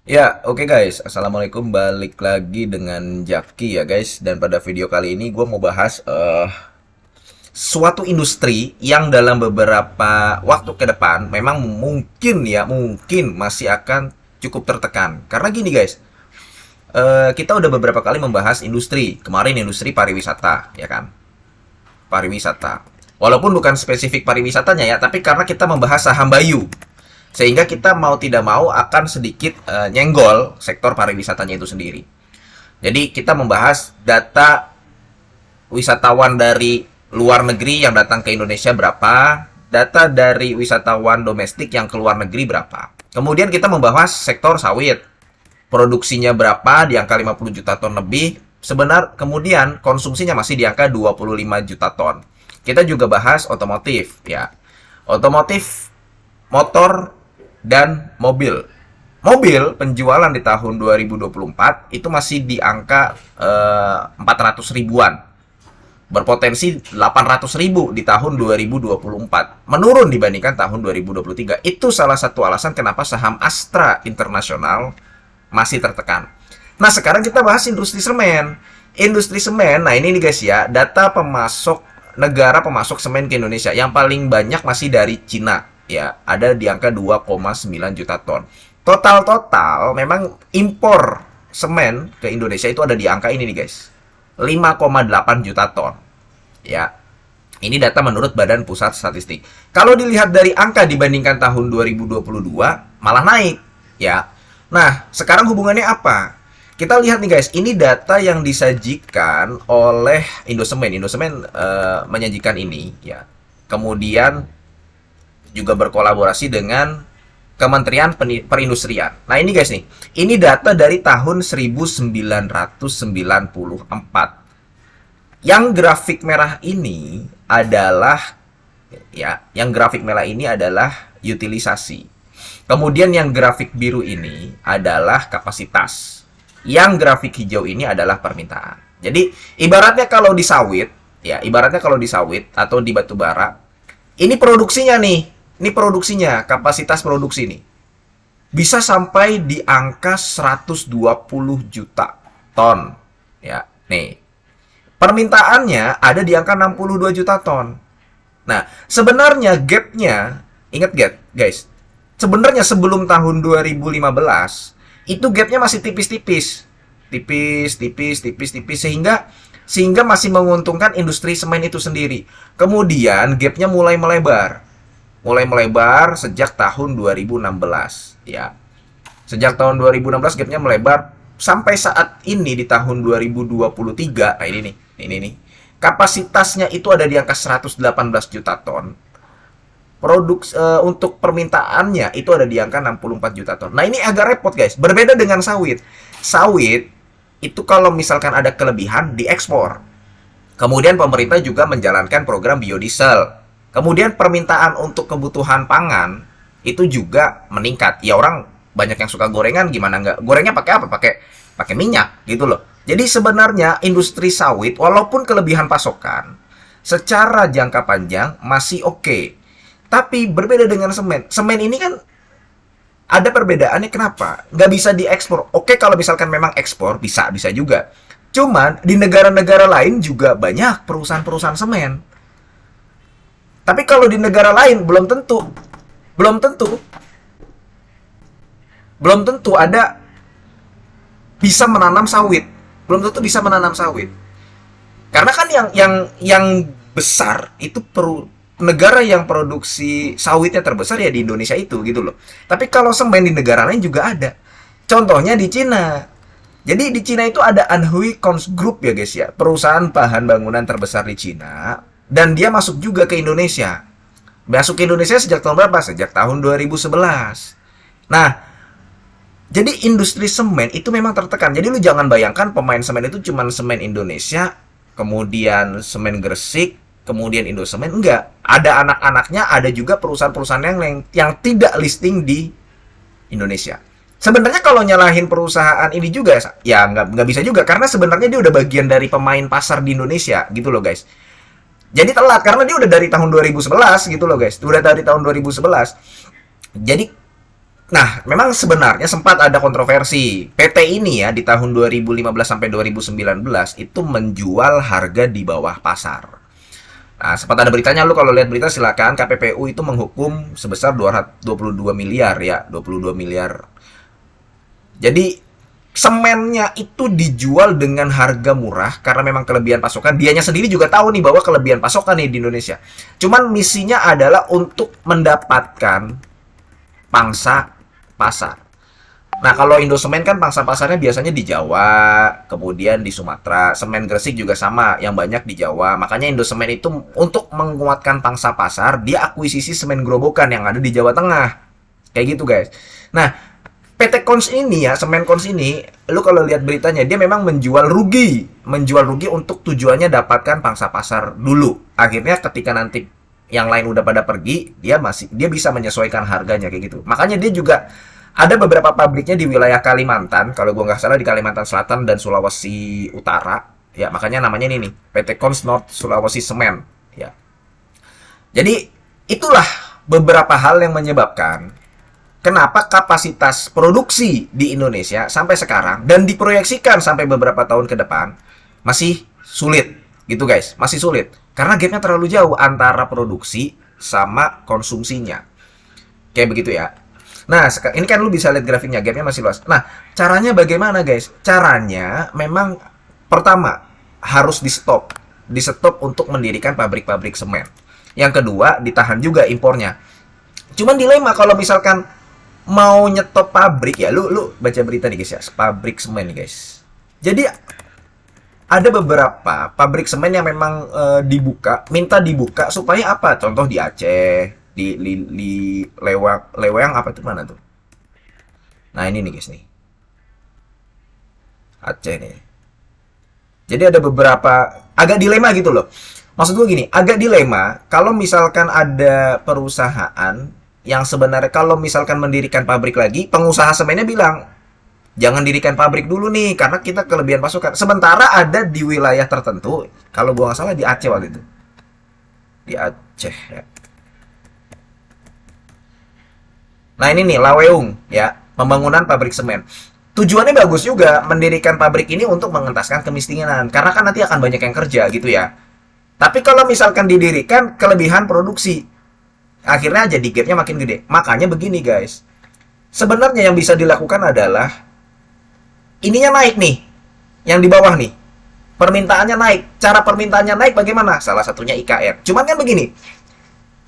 Ya, oke guys. Assalamualaikum. Balik lagi dengan Jaki ya guys. Dan pada video kali ini gue mau bahas suatu industri yang dalam beberapa waktu ke depan memang mungkin masih akan cukup tertekan. Karena gini guys, kita udah beberapa kali membahas industri. Kemarin industri pariwisata, ya kan? Pariwisata. Walaupun bukan spesifik pariwisatanya ya, tapi karena kita membahas saham Bayu, sehingga kita mau tidak mau akan sedikit nyenggol sektor pariwisatanya itu sendiri. Jadi kita membahas data wisatawan dari luar negeri yang datang ke Indonesia berapa, data dari wisatawan domestik yang ke luar negeri berapa. Kemudian kita membahas sektor sawit, produksinya berapa di angka 50 juta ton lebih, kemudian konsumsinya masih di angka 25 juta ton. Kita juga bahas otomotif ya. Otomotif, motor, dan mobil. Mobil penjualan di tahun 2024 itu masih di angka 400 ribuan. Berpotensi 800 ribu di tahun 2024. Menurun dibandingkan tahun 2023. Itu salah satu alasan kenapa saham Astra Internasional masih tertekan. Nah, sekarang kita bahas industri semen. Industri semen, nah ini nih guys ya, data negara pemasok semen ke Indonesia yang paling banyak masih dari Cina. Ya, ada di angka 2,9 juta ton. Total memang impor semen ke Indonesia itu ada di angka ini nih guys. 5,8 juta ton. Ya. Ini data menurut Badan Pusat Statistik. Kalau dilihat dari angka dibandingkan tahun 2022 malah naik, ya. Nah, sekarang hubungannya apa? Kita lihat nih guys, ini data yang disajikan oleh Indosemen. Indosemen menyajikan ini, ya. Kemudian juga berkolaborasi dengan Kementerian Perindustrian. Nah, ini guys nih. Ini data dari tahun 1994. Yang grafik merah ini adalah utilisasi. Kemudian yang grafik biru ini adalah kapasitas. Yang grafik hijau ini adalah permintaan. Jadi, ibaratnya kalau di sawit atau di batu bara, ini produksinya nih. Ini produksinya, kapasitas produksi nih. Bisa sampai di angka 120 juta ton. Ya, nih. Permintaannya ada di angka 62 juta ton. Nah, sebenarnya gapnya, ingat gap, guys. Sebenarnya sebelum tahun 2015, itu gapnya masih tipis-tipis. Tipis, sehingga masih menguntungkan industri semen itu sendiri. Kemudian gapnya mulai melebar sejak tahun 2016 ya. Sejak tahun 2016 gapnya melebar sampai saat ini di tahun 2023. Nah, ini nih. Kapasitasnya itu ada di angka 118 juta ton. Untuk permintaannya itu ada di angka 64 juta ton. Nah, ini agak repot guys. Berbeda dengan sawit. Sawit itu kalau misalkan ada kelebihan diekspor. Kemudian pemerintah juga menjalankan program biodiesel. Kemudian permintaan untuk kebutuhan pangan itu juga meningkat. Ya, orang banyak yang suka gorengan, gimana nggak? Gorengnya pakai apa? Pakai minyak gitu loh. Jadi sebenarnya industri sawit walaupun kelebihan pasokan secara jangka panjang masih oke. Tapi berbeda dengan semen. Semen ini kan ada perbedaannya, kenapa? Nggak bisa diekspor. Oke, kalau misalkan memang ekspor bisa juga. Cuman di negara-negara lain juga banyak perusahaan-perusahaan semen. Tapi kalau di negara lain belum tentu ada bisa menanam sawit. Belum tentu bisa menanam sawit. Karena kan yang besar itu negara yang produksi sawitnya terbesar ya di Indonesia itu gitu loh. Tapi kalau semen di negara lain juga ada. Contohnya di Cina. Jadi di Cina itu ada Anhui Cons Group ya guys ya, perusahaan bahan bangunan terbesar di Cina. Dan dia masuk juga ke Indonesia. Masuk ke Indonesia sejak tahun berapa? Sejak tahun 2011. Nah, jadi industri semen itu memang tertekan. Jadi lu jangan bayangkan pemain semen itu cuma semen Indonesia, kemudian semen Gresik, kemudian Indosemen. Enggak. Ada anak-anaknya, ada juga perusahaan-perusahaan yang tidak listing di Indonesia. Sebenarnya kalau nyalahin perusahaan ini juga, ya nggak bisa juga. Karena sebenarnya dia udah bagian dari pemain pasar di Indonesia gitu loh guys. Jadi telat karena dia udah dari tahun 2011 gitu loh guys. Udah dari tahun 2011. Jadi Nah, memang sebenarnya sempat ada kontroversi. PT ini ya di tahun 2015 sampai 2019 itu menjual harga di bawah pasar. Nah, sempat ada beritanya, lu kalau lihat berita silakan, KPPU itu menghukum sebesar 22 miliar ya, 22 miliar. Jadi semennya itu dijual dengan harga murah karena memang kelebihan pasokan. Dianya sendiri juga tahu nih bahwa kelebihan pasokan nih di Indonesia. Cuman misinya adalah untuk mendapatkan pangsa pasar. Nah, kalau Indosemen kan pangsa pasarnya biasanya di Jawa, kemudian di Sumatera. Semen Gresik juga sama, yang banyak di Jawa. Makanya Indosemen itu untuk menguatkan pangsa pasar, dia akuisisi semen gerobokan yang ada di Jawa Tengah. Kayak gitu, guys. Nah, PT Kons ini ya, Semen Kons ini, lu kalau lihat beritanya, dia memang menjual rugi. Menjual rugi untuk tujuannya dapatkan pangsa pasar dulu. Akhirnya ketika nanti yang lain udah pada pergi, dia bisa menyesuaikan harganya kayak gitu. Makanya dia juga ada beberapa pabriknya di wilayah Kalimantan, kalau gue nggak salah di Kalimantan Selatan dan Sulawesi Utara. Ya, makanya namanya ini nih, PT Kons North Sulawesi Semen. Ya. Jadi, itulah beberapa hal yang menyebabkan kenapa kapasitas produksi di Indonesia sampai sekarang dan diproyeksikan sampai beberapa tahun ke depan masih sulit. Gitu guys, masih sulit. Karena gapnya terlalu jauh antara produksi sama konsumsinya. Kayak begitu ya. Nah, ini kan lu bisa lihat grafiknya, gapnya masih luas. Nah, caranya bagaimana guys? Caranya memang pertama harus di stop. Di stop untuk mendirikan pabrik-pabrik semen. Yang kedua, ditahan juga impornya. Cuman dilema kalau misalkan mau nyetop pabrik ya, lu baca berita nih guys ya, pabrik semen nih guys. Jadi ada beberapa pabrik semen yang memang minta dibuka supaya apa? Contoh di Aceh, di Lewang apa itu mana tuh? Nah ini nih guys nih, Aceh nih. Jadi ada beberapa agak dilema gitu loh. Maksud gue gini, agak dilema kalau misalkan ada perusahaan yang sebenarnya kalau misalkan mendirikan pabrik lagi, pengusaha semennya bilang, jangan dirikan pabrik dulu nih, karena kita kelebihan pasukan. Sementara ada di wilayah tertentu, kalau gue nggak salah di Aceh waktu itu. Di Aceh ya. Nah ini nih, Laweung ya, pembangunan pabrik semen. Tujuannya bagus juga, mendirikan pabrik ini untuk mengentaskan kemiskinan. Karena kan nanti akan banyak yang kerja gitu ya. Tapi kalau misalkan didirikan, kelebihan produksi. Akhirnya jadi gapnya makin gede. Makanya begini guys. Sebenarnya yang bisa dilakukan adalah ininya naik nih. Yang di bawah nih. Permintaannya naik. Cara permintaannya naik bagaimana? Salah satunya IKN. Cuman kan begini.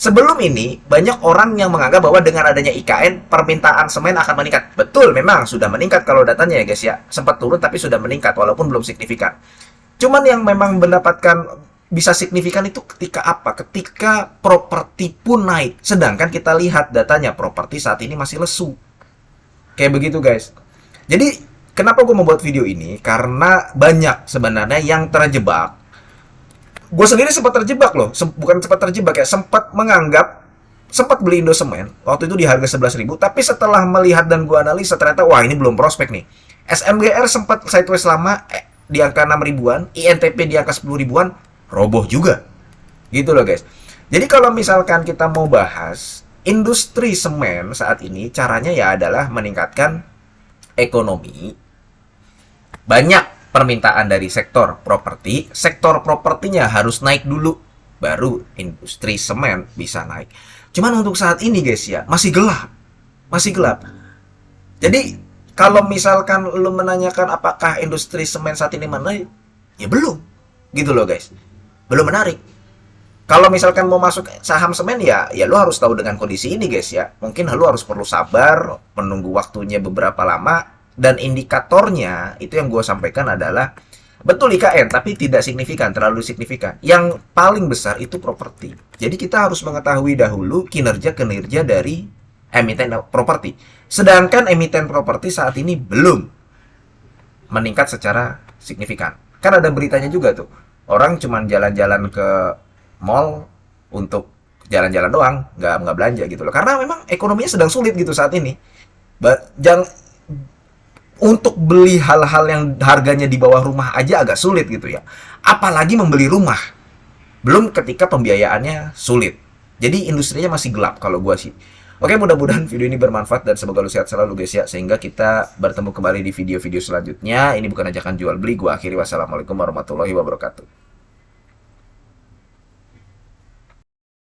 Sebelum ini, banyak orang yang menganggap bahwa dengan adanya IKN, permintaan semen akan meningkat. Betul, memang sudah meningkat kalau datanya ya guys ya. Sempat turun tapi sudah meningkat, walaupun belum signifikan. Cuman yang memang mendapatkan bisa signifikan itu ketika apa? Ketika properti pun naik. Sedangkan kita lihat datanya, properti saat ini masih lesu. Kayak begitu guys. Jadi, kenapa gue membuat video ini? Karena banyak sebenarnya yang terjebak. Gue sendiri sempat terjebak loh, bukan sempat terjebak ya, sempat menganggap, sempat beli Indosemen, waktu itu di harga 11.000, tapi setelah melihat dan gue analisa, ternyata wah ini belum prospek nih. SMGR sempat sideways lama, di angka 6 ribuan, INTP di angka 10 ribuan, roboh juga. Gitu loh guys. Jadi kalau misalkan kita mau bahas, industri semen saat ini, caranya ya adalah meningkatkan ekonomi, banyak permintaan dari sektor propertinya harus naik dulu, baru industri semen bisa naik. Cuman untuk saat ini guys ya, masih gelap. Jadi kalau misalkan lu menanyakan apakah industri semen saat ini menarik, ya belum, gitu loh guys, belum menarik. Kalau misalkan mau masuk saham semen ya lu harus tahu dengan kondisi ini guys ya. Mungkin lu harus perlu sabar, menunggu waktunya beberapa lama. Dan indikatornya, itu yang gue sampaikan adalah, betul IKN, tapi tidak signifikan, terlalu signifikan. Yang paling besar itu properti. Jadi kita harus mengetahui dahulu kinerja dari emiten properti. Sedangkan emiten properti saat ini belum meningkat secara signifikan. Kan ada beritanya juga tuh, orang cuma jalan-jalan ke mall untuk jalan-jalan doang, nggak belanja gitu loh. Karena memang ekonominya sedang sulit gitu saat ini. Untuk beli hal-hal yang harganya di bawah rumah aja agak sulit gitu ya. Apalagi membeli rumah. Belum ketika pembiayaannya sulit. Jadi industrinya masih gelap kalau gua sih. Oke, mudah-mudahan video ini bermanfaat dan semoga lu sehat selalu guys ya. Sehingga kita bertemu kembali di video-video selanjutnya. Ini bukan ajakan jual beli. Gua akhiri, wassalamualaikum warahmatullahi wabarakatuh.